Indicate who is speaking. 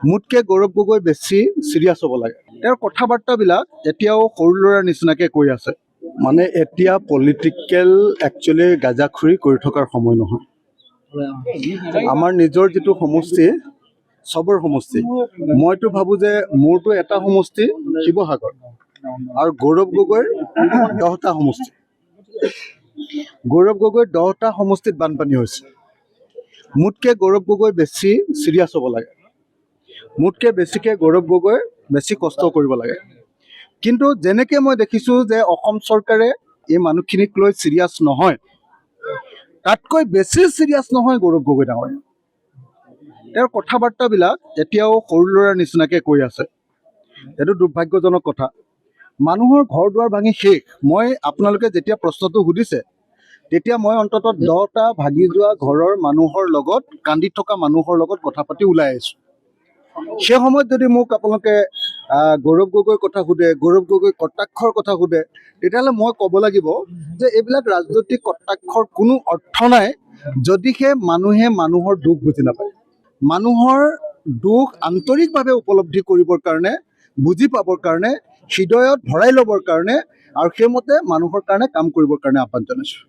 Speaker 1: মোতকে গৌৰৱ গগৈ বেছি চিৰিয়াছ হ'ব লাগে। তেওঁৰ কথা বাৰ্তাবিলাক এতিয়াও সৰু ল'ৰাৰ নিচিনাকৈ কৈ আছে। মানে এতিয়া পলিটিকেল একচুৱেলি গাজাখুৰি কৰি থকাৰ সময় নহয়। আমাৰ নিজৰ যিটো সমষ্টি, চবৰ সমষ্টি, মইতো ভাবোঁ যে মোৰতো এটা সমষ্টি শিৱসাগৰ আৰু গৌৰৱ গগৈৰ 10টা সমষ্টি। গৌৰৱ গগৈৰ 10টা সমষ্টিত বানপানী হৈছে। মোতকে গৌৰৱ গগৈ বেছি চিৰিয়াছ হ'ব লাগে। মোতকে বেছিকৈ গৌৰৱ গগৈ বেছি কষ্ট কৰিব লাগে। কিন্তু যেনেকৈ মই দেখিছোঁ যে অসম চৰকাৰে এই মানুহখিনিক লৈ চিৰিয়াছ নহয়, তাতকৈ বেছি চিৰিয়াছ নহয় গৌৰৱ গগৈ ডাঙৰীয়া। তেওঁৰ কথা বাৰ্তাবিলাক এতিয়াও সৰু ল'ৰাৰ নিচিনাকৈ কৈ আছে। এইটো দুৰ্ভাগ্যজনক কথা। মানুহৰ ঘৰ দুৱাৰ ভাঙি শেষ। মই আপোনালোকে যেতিয়া প্ৰশ্নটো সুধিছে, তেতিয়া মই অন্ততঃ 10টা ভাগি যোৱা ঘৰৰ মানুহৰ লগত, কান্দি থকা মানুহৰ লগত কথা পাতি ওলাই আহিছোঁ। সেই সময়ত যদি মোক আপোনালোকে গৌৰৱ গগৈৰ কথা সোধে, গৌৰৱ গগৈ কটাক্ষৰ কথা সোধে, তেতিয়াহ'লে মই ক'ব লাগিব যে এইবিলাক ৰাজনৈতিক কটাক্ষৰ কোনো অৰ্থ নাই, যদিহে মানুহে মানুহৰ দুখ বুজি নাপায়। মানুহৰ দুখ আন্তৰিকভাৱে উপলব্ধি কৰিবৰ কাৰণে, বুজি পাবৰ কাৰণে, হৃদয়ত ভৰাই ল'বৰ কাৰণে আৰু সেইমতে মানুহৰ কাৰণে কাম কৰিবৰ কাৰণে আহ্বান জনাইছোঁ।